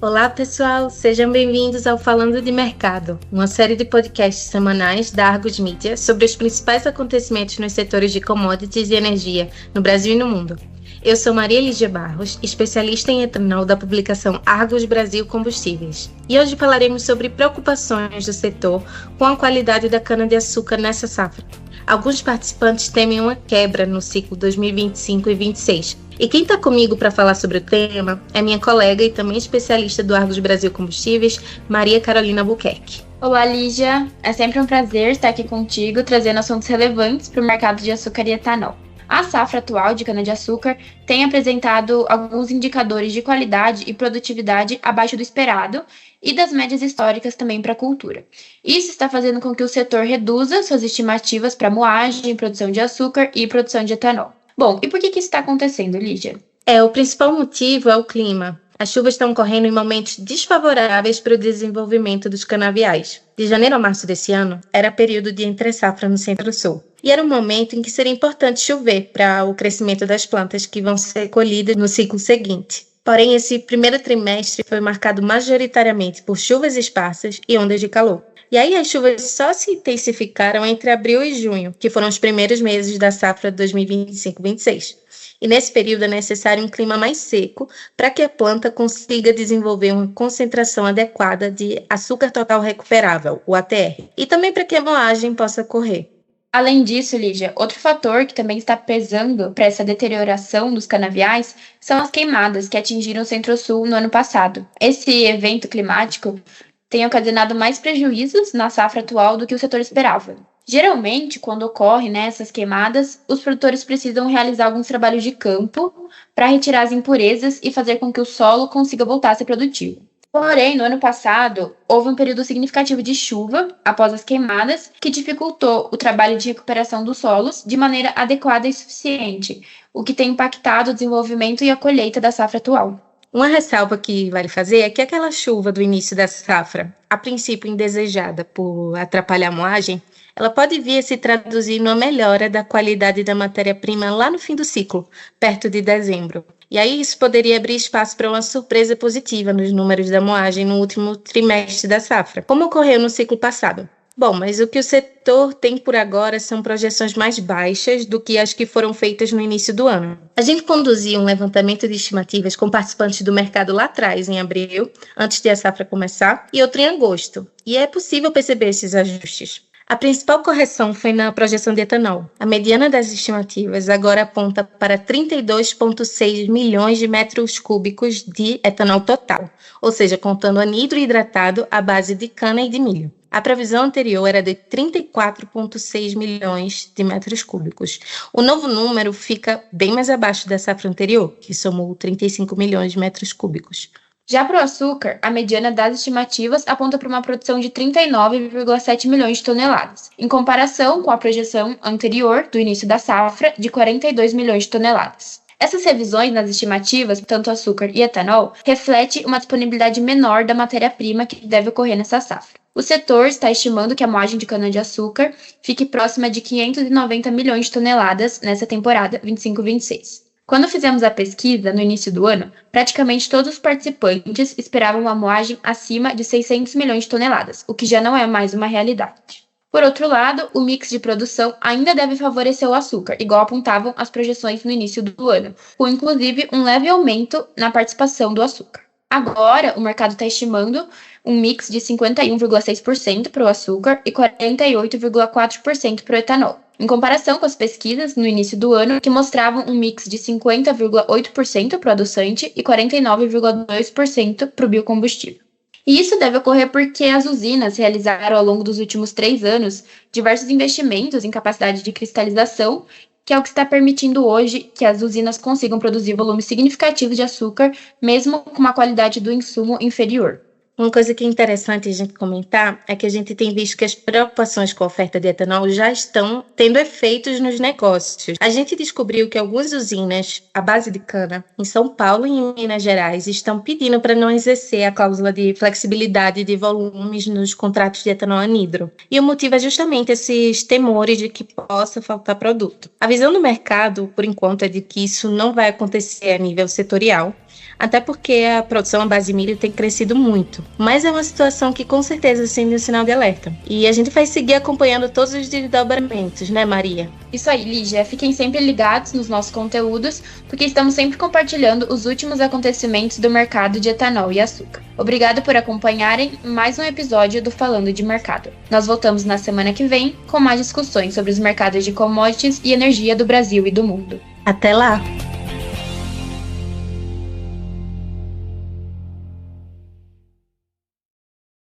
Olá, pessoal! Sejam bem-vindos ao Falando de Mercado, uma série de podcasts semanais da Argus Media sobre os principais acontecimentos nos setores de commodities e energia no Brasil e no mundo. Eu sou Maria Lígia Barros, especialista em etanol da publicação Argus Brasil Combustíveis. E hoje falaremos sobre preocupações do setor com a qualidade da cana-de-açúcar nessa safra. Alguns participantes temem uma quebra no ciclo 2025 e 2026. E quem está comigo para falar sobre o tema é minha colega e também especialista do Argus Brasil Combustíveis, Maria Carolina Albuquerque. Olá, Lígia. É sempre um prazer estar aqui contigo, trazendo assuntos relevantes para o mercado de açúcar e etanol. A safra atual de cana-de-açúcar tem apresentado alguns indicadores de qualidade e produtividade abaixo do esperado e das médias históricas também para a cultura. Isso está fazendo com que o setor reduza suas estimativas para moagem, produção de açúcar e produção de etanol. Bom, e por que isso está acontecendo, Lígia? O principal motivo é o clima. As chuvas estão ocorrendo em momentos desfavoráveis para o desenvolvimento dos canaviais. De janeiro a março desse ano, era período de entre-safra no Centro-Sul. E era um momento em que seria importante chover para o crescimento das plantas que vão ser colhidas no ciclo seguinte. Porém, esse primeiro trimestre foi marcado majoritariamente por chuvas esparsas e ondas de calor. E aí as chuvas só se intensificaram entre abril e junho, que foram os primeiros meses da safra 2025-26. E nesse período é necessário um clima mais seco para que a planta consiga desenvolver uma concentração adequada de açúcar total recuperável, o ATR, e também para que a moagem possa ocorrer. Além disso, Lígia, outro fator que também está pesando para essa deterioração dos canaviais são as queimadas que atingiram o Centro-Sul no ano passado. Esse evento climático tem ocasionado mais prejuízos na safra atual do que o setor esperava. Geralmente, quando ocorrem essas queimadas, os produtores precisam realizar alguns trabalhos de campo para retirar as impurezas e fazer com que o solo consiga voltar a ser produtivo. Porém, no ano passado, houve um período significativo de chuva após as queimadas que dificultou o trabalho de recuperação dos solos de maneira adequada e suficiente, o que tem impactado o desenvolvimento e a colheita da safra atual. Uma ressalva que vale fazer é que aquela chuva do início da safra, a princípio indesejada por atrapalhar a moagem, ela pode vir a se traduzir numa melhora da qualidade da matéria-prima lá no fim do ciclo, perto de dezembro. E aí isso poderia abrir espaço para uma surpresa positiva nos números da moagem no último trimestre da safra, como ocorreu no ciclo passado. Bom, mas o que o setor tem por agora são projeções mais baixas do que as que foram feitas no início do ano. A gente conduziu um levantamento de estimativas com participantes do mercado lá atrás, em abril, antes de a safra começar, e outro em agosto. E é possível perceber esses ajustes. A principal correção foi na projeção de etanol. A mediana das estimativas agora aponta para 32,6 milhões de metros cúbicos de etanol total, ou seja, contando anidro hidratado à base de cana e de milho. A previsão anterior era de 34,6 milhões de metros cúbicos. O novo número fica bem mais abaixo da safra anterior, que somou 35 milhões de metros cúbicos. Já para o açúcar, a mediana das estimativas aponta para uma produção de 39,7 milhões de toneladas, em comparação com a projeção anterior do início da safra de 42 milhões de toneladas. Essas revisões nas estimativas, tanto açúcar e etanol, refletem uma disponibilidade menor da matéria-prima que deve ocorrer nessa safra. O setor está estimando que a moagem de cana-de-açúcar fique próxima de 590 milhões de toneladas nessa temporada 25-26. Quando fizemos a pesquisa, no início do ano, praticamente todos os participantes esperavam uma moagem acima de 600 milhões de toneladas, o que já não é mais uma realidade. Por outro lado, o mix de produção ainda deve favorecer o açúcar, igual apontavam as projeções no início do ano, com inclusive um leve aumento na participação do açúcar. Agora, o mercado está estimando um mix de 51,6% para o açúcar e 48,4% para o etanol, em comparação com as pesquisas no início do ano, que mostravam um mix de 50,8% para o adoçante e 49,2% para o biocombustível. E isso deve ocorrer porque as usinas realizaram ao longo dos últimos 3 anos diversos investimentos em capacidade de cristalização, que é o que está permitindo hoje que as usinas consigam produzir volumes significativos de açúcar, mesmo com uma qualidade do insumo inferior. Uma coisa que é interessante a gente comentar é que a gente tem visto que as preocupações com a oferta de etanol já estão tendo efeitos nos negócios. A gente descobriu que algumas usinas, à base de cana, em São Paulo e em Minas Gerais, estão pedindo para não exercer a cláusula de flexibilidade de volumes nos contratos de etanol anidro. E o motivo é justamente esses temores de que possa faltar produto. A visão do mercado, por enquanto, é de que isso não vai acontecer a nível setorial, Até porque a produção à base de milho tem crescido muito. Mas é uma situação que com certeza acende um sinal de alerta. E a gente vai seguir acompanhando todos os desdobramentos, né, Maria? Isso aí, Lígia. Fiquem sempre ligados nos nossos conteúdos, porque estamos sempre compartilhando os últimos acontecimentos do mercado de etanol e açúcar. Obrigado por acompanharem mais um episódio do Falando de Mercado. Nós voltamos na semana que vem com mais discussões sobre os mercados de commodities e energia do Brasil e do mundo. Até lá!